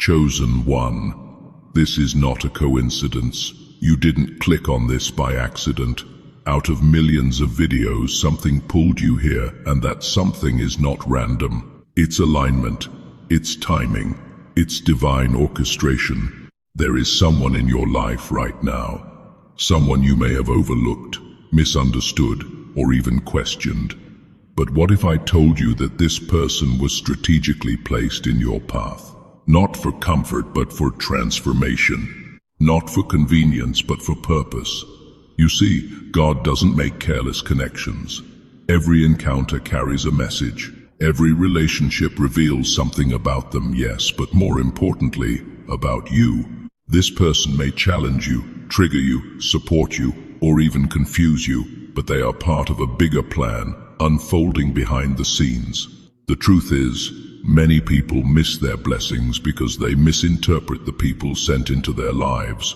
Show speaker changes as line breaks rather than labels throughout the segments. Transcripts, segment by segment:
chosen one. This is not a coincidence. You didn't click on this by accident. Out of millions of videos, something pulled you here, and that something is not random. It's alignment. It's timing. It's divine orchestration. There is someone in your life right now. Someone you may have overlooked, misunderstood, or even questioned. But what if I told you that this person was strategically placed in your path? Not for comfort, but for transformation. Not for convenience, but for purpose. You see, God doesn't make careless connections. Every encounter carries a message. Every relationship reveals something about them, yes, but more importantly, about you. This person may challenge you, trigger you, support you, or even confuse you, but they are part of a bigger plan, unfolding behind the scenes. The truth is, many people miss their blessings because they misinterpret the people sent into their lives.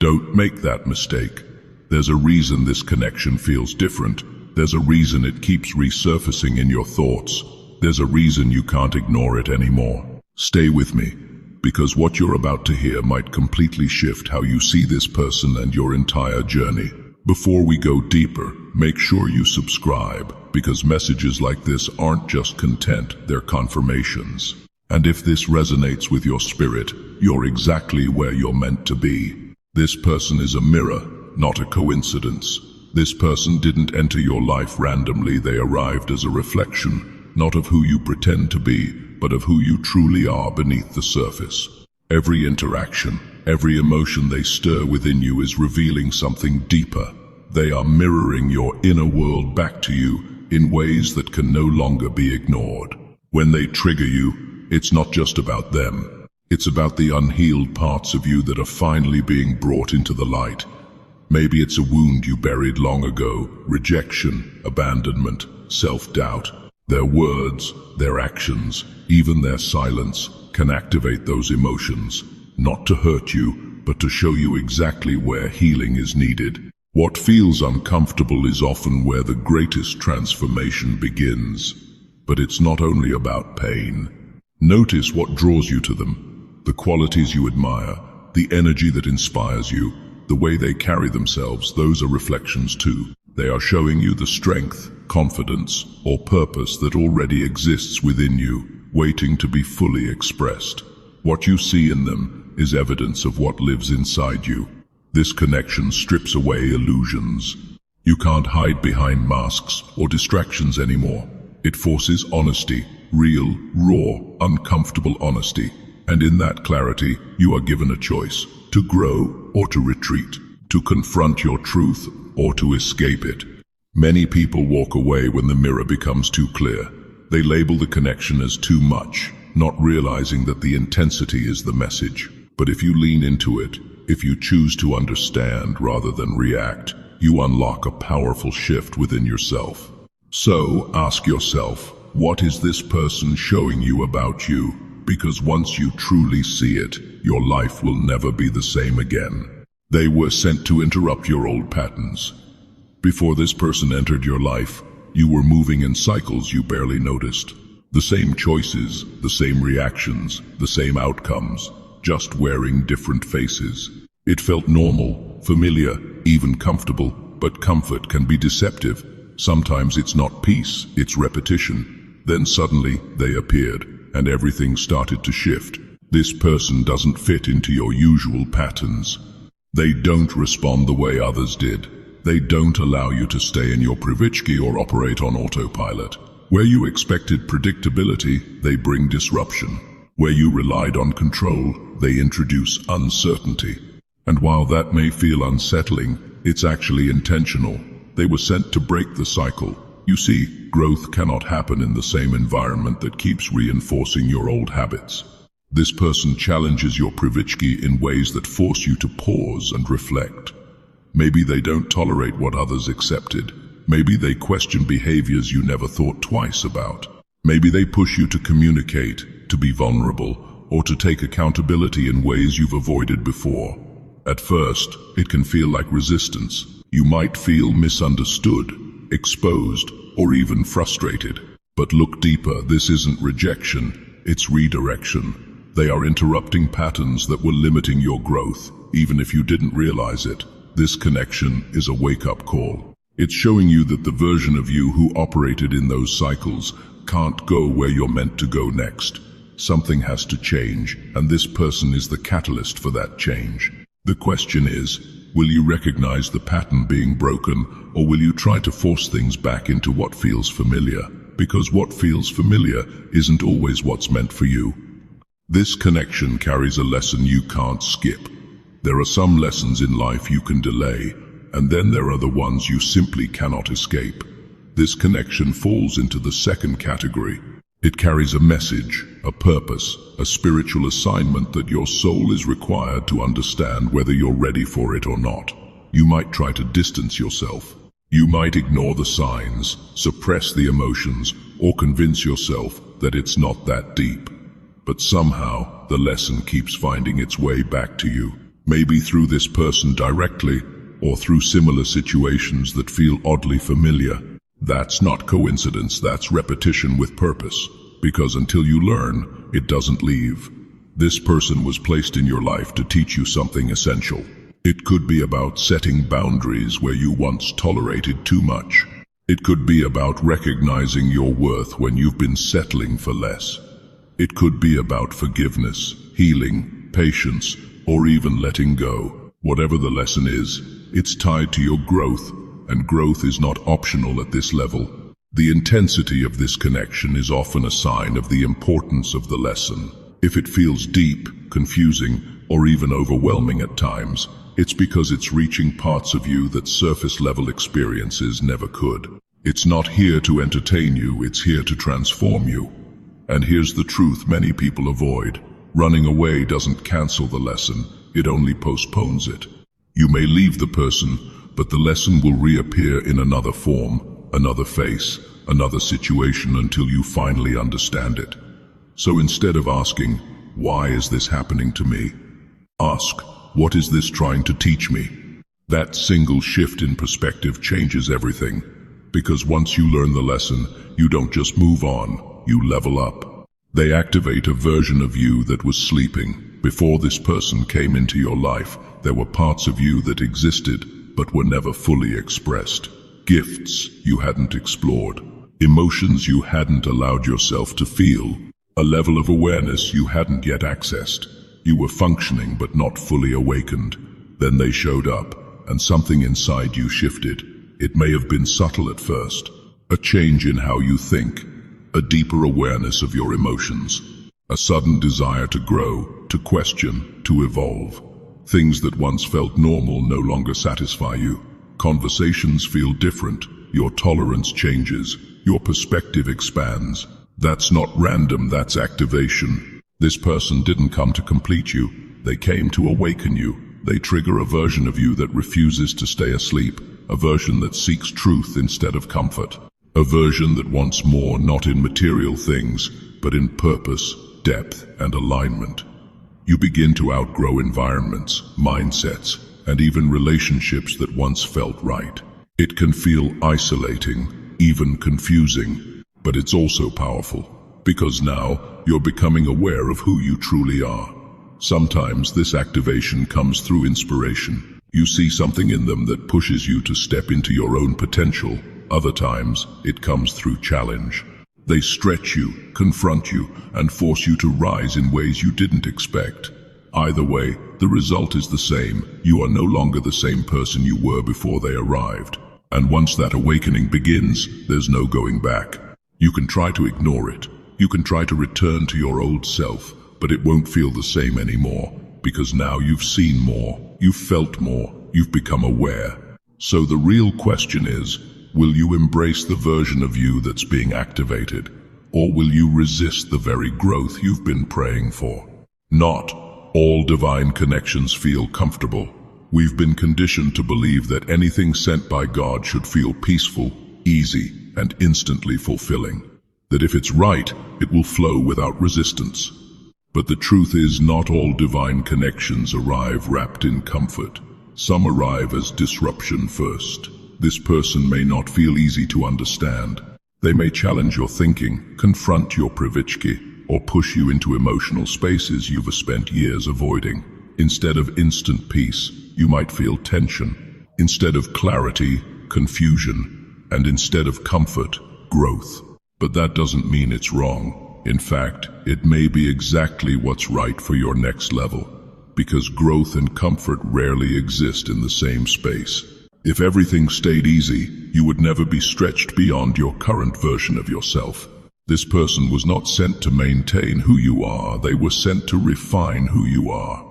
Don't make that mistake. There's a reason this connection feels different. There's a reason it keeps resurfacing in your thoughts. There's a reason you can't ignore it anymore. Stay with me, because what you're about to hear might completely shift how you see this person and your entire journey. Before we go deeper, make sure you subscribe, because messages like this aren't just content, they're confirmations. And if this resonates with your spirit, you're exactly where you're meant to be. This person is a mirror, not a coincidence. This person didn't enter your life randomly. They arrived as a reflection, not of who you pretend to be, but of who you truly are beneath the surface. Every interaction, every emotion they stir within you is revealing something deeper. They are mirroring your inner world back to you in ways that can no longer be ignored. When they trigger you, it's not just about them. It's about the unhealed parts of you that are finally being brought into the light. Maybe it's a wound you buried long ago, rejection, abandonment, self-doubt. Their words, their actions, even their silence can activate those emotions, not to hurt you, but to show you exactly where healing is needed. What feels uncomfortable is often where the greatest transformation begins. But it's not only about pain. Notice what draws you to them, the qualities you admire, the energy that inspires you, the way they carry themselves. Those are reflections too. They are showing you the strength, confidence, or purpose that already exists within you, waiting to be fully expressed. What you see in them is evidence of what lives inside you. This connection strips away illusions. You can't hide behind masks or distractions anymore. It forces honesty, real, raw, uncomfortable honesty. And in that clarity, you are given a choice: to grow or to retreat, to confront your truth or to escape it. Many people walk away when the mirror becomes too clear. They label the connection as too much, not realizing that the intensity is the message. But if you lean into it, if you choose to understand rather than react, you unlock a powerful shift within yourself. So ask yourself, what is this person showing you about you? Because once you truly see it, your life will never be the same again. They were sent to interrupt your old patterns. Before this person entered your life, you were moving in cycles you barely noticed. The same choices, the same reactions, the same outcomes, just wearing different faces. It felt normal, familiar, even comfortable, but comfort can be deceptive. Sometimes it's not peace, it's repetition. Then suddenly they appeared, and everything started to shift. This person doesn't fit into your usual patterns. They don't respond the way others did. They don't allow you to stay in your привычки or operate on autopilot. Where you expected predictability, they bring disruption. Where you relied on control, they introduce uncertainty. And while that may feel unsettling, it's actually intentional. They were sent to break the cycle. You see, growth cannot happen in the same environment that keeps reinforcing your old habits. This person challenges your привычки in ways that force you to pause and reflect. Maybe they don't tolerate what others accepted. Maybe they question behaviors you never thought twice about. Maybe they push you to communicate, to be vulnerable, or to take accountability in ways you've avoided before. At first, it can feel like resistance. You might feel misunderstood, exposed, or even frustrated. But look deeper. This isn't rejection, it's redirection. They are interrupting patterns that were limiting your growth, even if you didn't realize it. This connection is a wake-up call. It's showing you that the version of you who operated in those cycles can't go where you're meant to go next. Something has to change, and this person is the catalyst for that change. The question is, will you recognize the pattern being broken, or will you try to force things back into what feels familiar? Because what feels familiar isn't always what's meant for you. This connection carries a lesson you can't skip. There are some lessons in life you can delay, and then there are the ones you simply cannot escape. This connection falls into the second category. It carries a message, a purpose, a spiritual assignment that your soul is required to understand whether you're ready for it or not. You might try to distance yourself. You might ignore the signs, suppress the emotions, or convince yourself that it's not that deep. But somehow, the lesson keeps finding its way back to you. Maybe through this person directly, or through similar situations that feel oddly familiar. That's not coincidence, that's repetition with purpose. Because until you learn, it doesn't leave. This person was placed in your life to teach you something essential. It could be about setting boundaries where you once tolerated too much. It could be about recognizing your worth when you've been settling for less. It could be about forgiveness, healing, patience, or even letting go. Whatever the lesson is, it's tied to your growth, and growth is not optional at this level. The intensity of this connection is often a sign of the importance of the lesson. If it feels deep, confusing, or even overwhelming at times, it's because it's reaching parts of you that surface-level experiences never could. It's not here to entertain you, it's here to transform you. And here's the truth many people avoid. Running away doesn't cancel the lesson, it only postpones it. You may leave the person, but the lesson will reappear in another form, another face, another situation until you finally understand it. So instead of asking, "Why is this happening to me?" ask, "What is this trying to teach me?" That single shift in perspective changes everything. Because once you learn the lesson, you don't just move on, you level up. They activate a version of you that was sleeping. Before this person came into your life, there were parts of you that existed, but were never fully expressed. Gifts you hadn't explored. Emotions you hadn't allowed yourself to feel. A level of awareness you hadn't yet accessed. You were functioning but not fully awakened. Then they showed up, and something inside you shifted. It may have been subtle at first. A change in how you think. A deeper awareness of your emotions. A sudden desire to grow, to question, to evolve. Things that once felt normal no longer satisfy you. Conversations feel different. Your tolerance changes. Your perspective expands. That's not random, that's activation. This person didn't come to complete you. They came to awaken you. They trigger a version of you that refuses to stay asleep. A version that seeks truth instead of comfort. A version that wants more, not in material things, but in purpose, depth, and alignment. You begin to outgrow environments, mindsets, and even relationships that once felt right. It can feel isolating, even confusing, but it's also powerful, because now you're becoming aware of who you truly are. Sometimes this activation comes through inspiration. You see something in them that pushes you to step into your own potential. Other times, it comes through challenge. They stretch you, confront you, and force you to rise in ways you didn't expect. Either way, the result is the same. You are no longer the same person you were before they arrived. And once that awakening begins, there's no going back. You can try to ignore it. You can try to return to your old self, but it won't feel the same anymore, because now you've seen more, you've felt more, you've become aware. So the real question is, will you embrace the version of you that's being activated, or will you resist the very growth you've been praying for? Not all divine connections feel comfortable. We've been conditioned to believe that anything sent by God should feel peaceful, easy, and instantly fulfilling. That if it's right, it will flow without resistance. But the truth is, not all divine connections arrive wrapped in comfort. Some arrive as disruption first. This person may not feel easy to understand. They may challenge your thinking, confront your привычки, or push you into emotional spaces you've spent years avoiding. Instead of instant peace, you might feel tension. Instead of clarity, confusion. And instead of comfort, growth. But that doesn't mean it's wrong. In fact, it may be exactly what's right for your next level. Because growth and comfort rarely exist in the same space. If everything stayed easy, you would never be stretched beyond your current version of yourself. This person was not sent to maintain who you are, they were sent to refine who you are.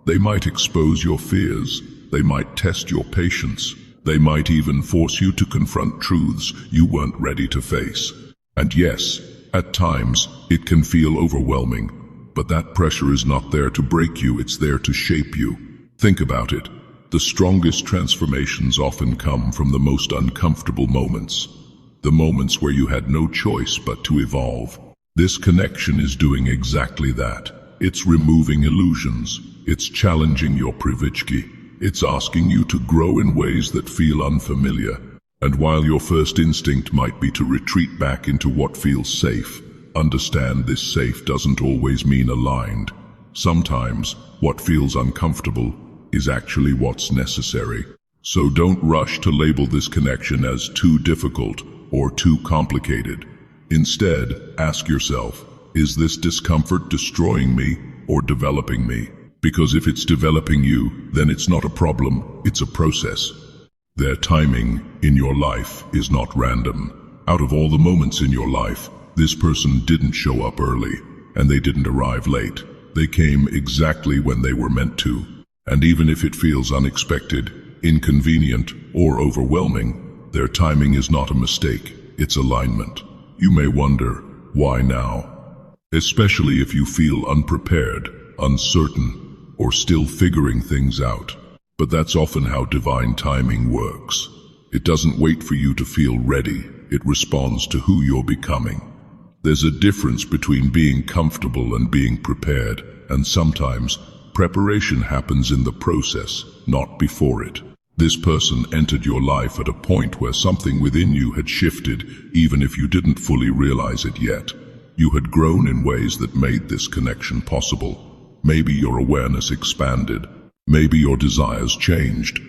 They might expose your fears, they might test your patience, they might even force you to confront truths you weren't ready to face. And yes, at times, it can feel overwhelming, but that pressure is not there to break you, it's there to shape you. Think about it. The strongest transformations often come from the most uncomfortable moments. The moments where you had no choice but to evolve. This connection is doing exactly that. It's removing illusions. It's challenging your привычки. It's asking you to grow in ways that feel unfamiliar. And while your first instinct might be to retreat back into what feels safe, understand this safe doesn't always mean aligned. Sometimes, what feels uncomfortable is actually what's necessary. So don't rush to label this connection as too difficult or too complicated. Instead, ask yourself, is this discomfort destroying me or developing me? Because if it's developing you, then it's not a problem, it's a process. Their timing in your life is not random. Out of all the moments in your life, this person didn't show up early, and they didn't arrive late. They came exactly when they were meant to. And even if it feels unexpected, inconvenient, or overwhelming, their timing is not a mistake, it's alignment. You may wonder, why now? Especially if you feel unprepared, uncertain, or still figuring things out. But that's often how divine timing works. It doesn't wait for you to feel ready, it responds to who you're becoming. There's a difference between being comfortable and being prepared, and sometimes preparation happens in the process, not before it. This person entered your life at a point where something within you had shifted, even if you didn't fully realize it yet. You had grown in ways that made this connection possible. Maybe your awareness expanded. Maybe your desires changed.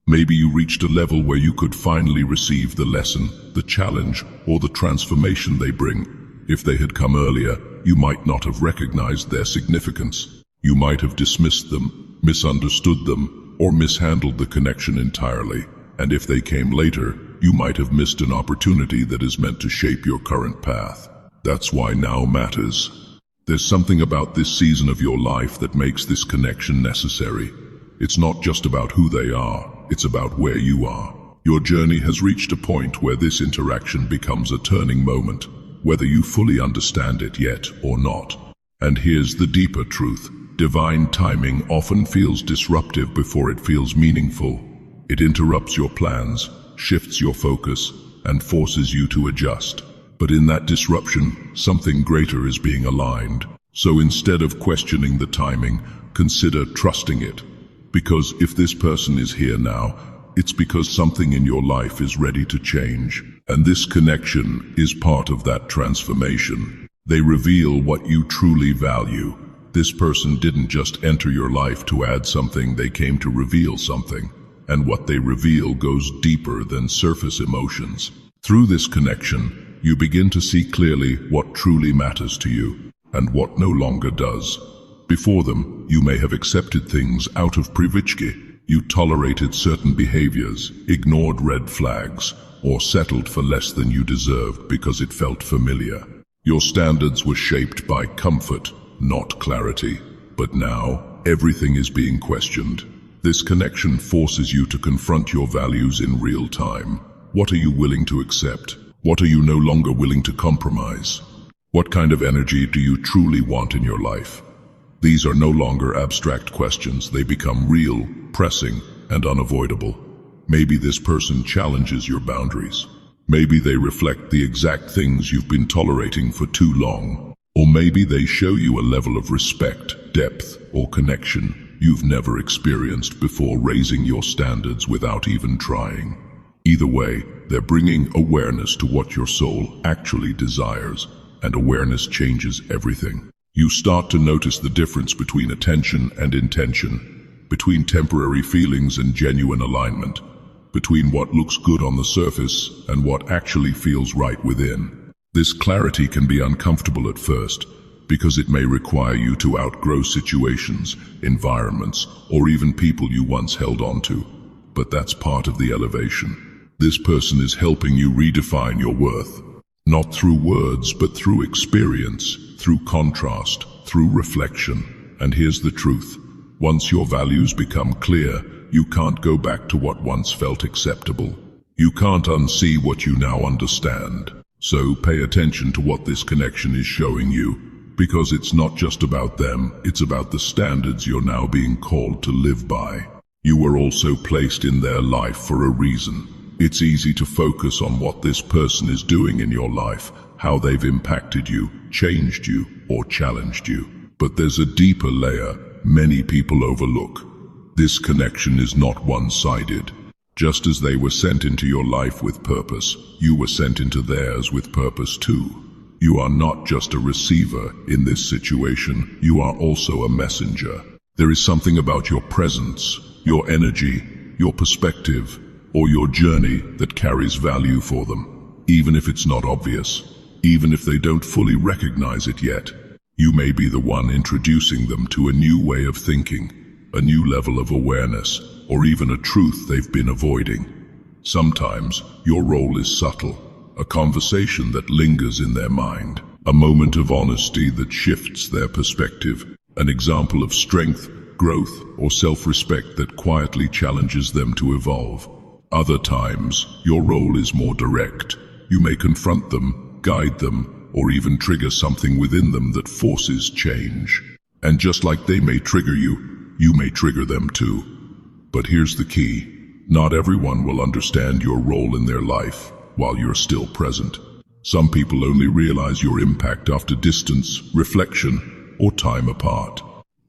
Maybe you reached a level where you could finally receive the lesson, the challenge, or the transformation they bring. If they had come earlier, you might not have recognized their significance. You might have dismissed them, misunderstood them, or mishandled the connection entirely. And if they came later, you might have missed an opportunity that is meant to shape your current path. That's why now matters. There's something about this season of your life that makes this connection necessary. It's not just about who they are, it's about where you are. Your journey has reached a point where this interaction becomes a turning moment, whether you fully understand it yet or not. And here's the deeper truth. Divine timing often feels disruptive before it feels meaningful. It interrupts your plans, shifts your focus, and forces you to adjust. But in that disruption, something greater is being aligned. So instead of questioning the timing, consider trusting it. Because if this person is here now, it's because something in your life is ready to change. And this connection is part of that transformation. They reveal what you truly value. This person didn't just enter your life to add something, they came to reveal something. And what they reveal goes deeper than surface emotions. Through this connection, you begin to see clearly what truly matters to you, and what no longer does. Before them, you may have accepted things out of привычки. You tolerated certain behaviors, ignored red flags, or settled for less than you deserved because it felt familiar. Your standards were shaped by comfort, not clarity. But now, everything is being questioned. This connection forces you to confront your values in real time. What are you willing to accept? What are you no longer willing to compromise? What kind of energy do you truly want in your life? These are no longer abstract questions, they become real, pressing, and unavoidable. Maybe this person challenges your boundaries. Maybe they reflect the exact things you've been tolerating for too long. Or maybe they show you a level of respect, depth, or connection you've never experienced before, raising your standards without even trying. Either way, they're bringing awareness to what your soul actually desires. and awareness changes everything. You start to notice the difference between attention and intention, between temporary feelings and genuine alignment, between what looks good on the surface and what actually feels right within. This clarity can be uncomfortable at first, because it may require you to outgrow situations, environments, or even people you once held on to. But that's part of the elevation. This person is helping you redefine your worth, not through words, but through experience, through contrast, through reflection. And here's the truth. Once your values become clear, you can't go back to what once felt acceptable. You can't unsee what you now understand. So pay attention to what this connection is showing you, because it's not just about them, it's about the standards you're now being called to live by. You were also placed in their life for a reason. It's easy to focus on what this person is doing in your life, how they've impacted you, changed you, or challenged you. But there's a deeper layer many people overlook. This connection is not one-sided. Just as they were sent into your life with purpose, you were sent into theirs with purpose too. You are not just a receiver in this situation, you are also a messenger. There is something about your presence, your energy, your perspective, or your journey that carries value for them, even if it's not obvious, even if they don't fully recognize it yet. You may be the one introducing them to a new way of thinking, a new level of awareness, or even a truth they've been avoiding. Sometimes your role is subtle, a conversation that lingers in their mind, a moment of honesty that shifts their perspective, an example of strength, growth, or self-respect that quietly challenges them to evolve. Other times, your role is more direct. You may confront them, guide them, or even trigger something within them that forces change. And just like they may trigger you, you may trigger them too. But here's the key. Not everyone will understand your role in their life while you're still present. Some people only realize your impact after distance, reflection, or time apart.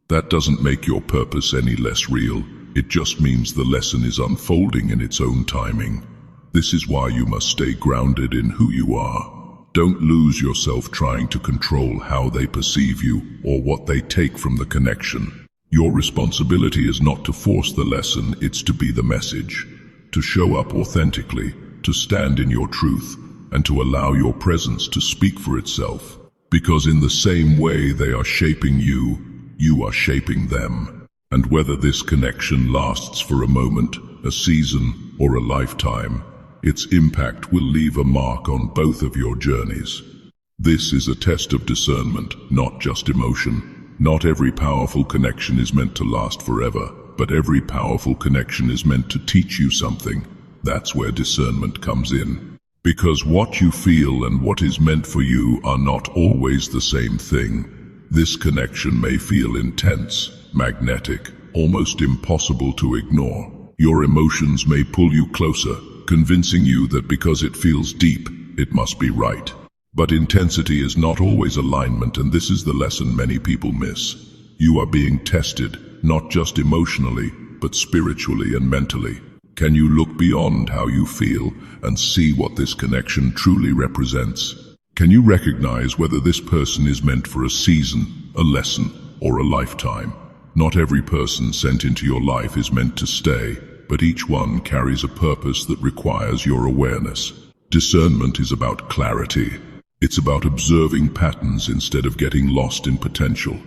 That doesn't make your purpose any less real. It just means the lesson is unfolding in its own timing. This is why you must stay grounded in who you are. Don't lose yourself trying to control how they perceive you or what they take from the connection. Your responsibility is not to force the lesson, it's to be the message, to show up authentically, to stand in your truth, and to allow your presence to speak for itself. Because in the same way they are shaping you, you are shaping them. And whether this connection lasts for a moment, a season, or a lifetime, its impact will leave a mark on both of your journeys. This is a test of discernment, not just emotion. Not every powerful connection is meant to last forever, but every powerful connection is meant to teach you something. That's where discernment comes in. Because what you feel and what is meant for you are not always the same thing. This connection may feel intense, magnetic, almost impossible to ignore. Your emotions may pull you closer, convincing you that because it feels deep, it must be right. But intensity is not always alignment, and this is the lesson many people miss. You are being tested, not just emotionally, but spiritually and mentally. Can you look beyond how you feel and see what this connection truly represents? Can you recognize whether this person is meant for a season, a lesson, or a lifetime? Not every person sent into your life is meant to stay, but each one carries a purpose that requires your awareness. Discernment is about clarity. It's about observing patterns instead of getting lost in potential.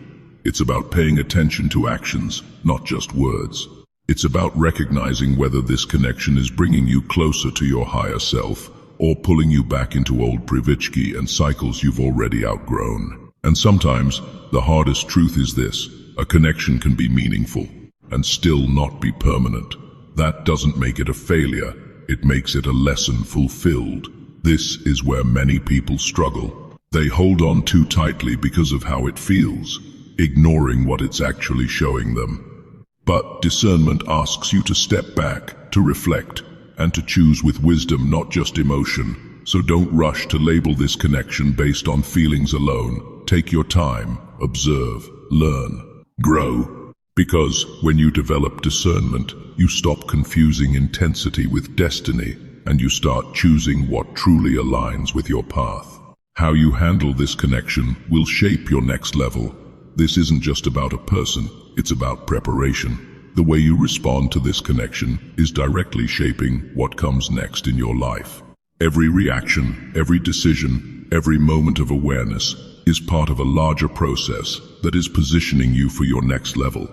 It's about paying attention to actions, not just words. It's about recognizing whether this connection is bringing you closer to your higher self or pulling you back into old привычки and cycles you've already outgrown. And sometimes, the hardest truth is this: a connection can be meaningful and still not be permanent. That doesn't make it a failure, it makes it a lesson fulfilled. This is where many people struggle. They hold on too tightly because of how it feels, ignoring what it's actually showing them. But discernment asks you to step back, to reflect, and to choose with wisdom, not just emotion. So don't rush to label this connection based on feelings alone. Take your time, observe, learn, grow. Because when you develop discernment, you stop confusing intensity with destiny, and you start choosing what truly aligns with your path. How you handle this connection will shape your next level. This isn't just about a person, it's about preparation. The way you respond to this connection is directly shaping what comes next in your life. Every reaction, every decision, every moment of awareness is part of a larger process that is positioning you for your next level.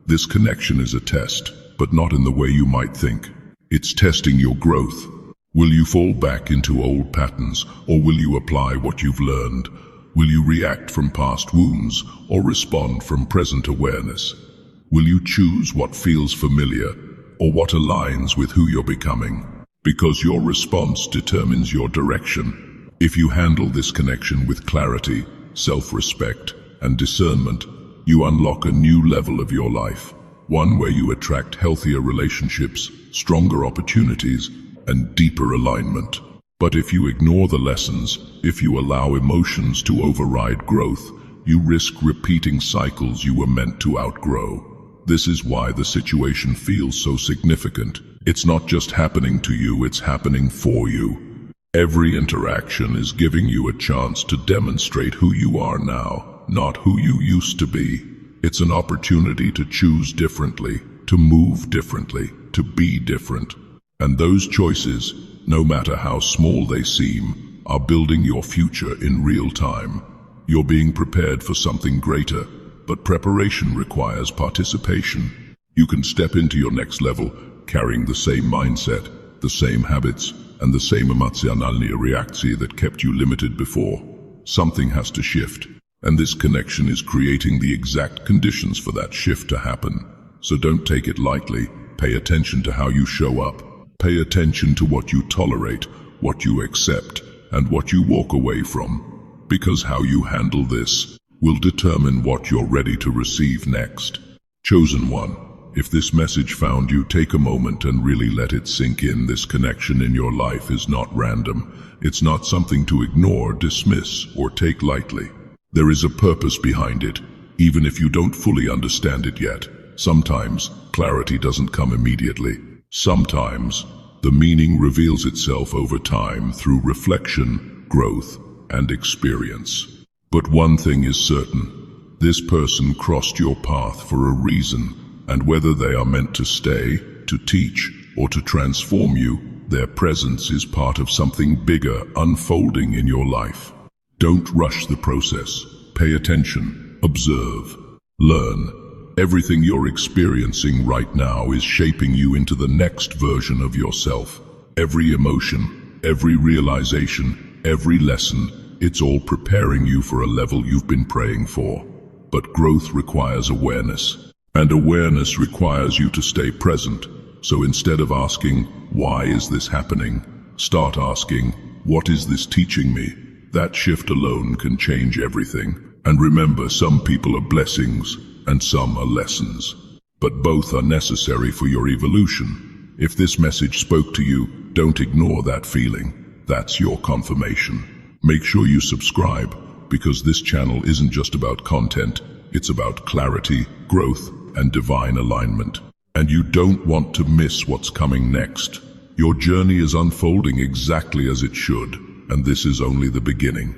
This connection is a test, but not in the way you might think. It's testing your growth. Will you fall back into old patterns, or will you apply what you've learned? Will you react from past wounds, or respond from present awareness? Will you choose what feels familiar, or what aligns with who you're becoming? Because your response determines your direction. If you handle this connection with clarity, self-respect, and discernment, you unlock a new level of your life, one where you attract healthier relationships, stronger opportunities, and deeper alignment. But if you ignore the lessons, if you allow emotions to override growth, you risk repeating cycles you were meant to outgrow. This is why the situation feels so significant. It's not just happening to you, it's happening for you. Every interaction is giving you a chance to demonstrate who you are now, not who you used to be. It's an opportunity to choose differently, to move differently, to be different. And those choices, no matter how small they seem, are building your future in real time. You're being prepared for something greater, but preparation requires participation. You can step into your next level carrying the same mindset, the same habits, and the same emocjonalne reakcji that kept you limited before. Something has to shift, and this connection is creating the exact conditions for that shift to happen. So don't take it lightly. Pay attention to how you show up. Pay attention to what you tolerate, what you accept, and what you walk away from. Because how you handle this will determine what you're ready to receive next. Chosen one, if this message found you, take a moment and really let it sink in. This connection in your life is not random. It's not something to ignore, dismiss, or take lightly. There is a purpose behind it, even if you don't fully understand it yet. Sometimes clarity doesn't come immediately. Sometimes the meaning reveals itself over time through reflection, growth, and experience. But one thing is certain, this person crossed your path for a reason, and whether they are meant to stay, to teach, or to transform you, their presence is part of something bigger unfolding in your life. Don't rush the process. Pay attention, observe, learn. Everything you're experiencing right now is shaping you into the next version of yourself. Every emotion, every realization, every lesson, it's all preparing you for a level you've been praying for. But growth requires awareness, and awareness requires you to stay present. So instead of asking, why is this happening? Start asking, what is this teaching me? That shift alone can change everything. And remember, some people are blessings, and some are lessons. But both are necessary for your evolution. If this message spoke to you, don't ignore that feeling. That's your confirmation. Make sure you subscribe, because this channel isn't just about content, it's about clarity, growth, and divine alignment. And you don't want to miss what's coming next. Your journey is unfolding exactly as it should, and this is only the beginning.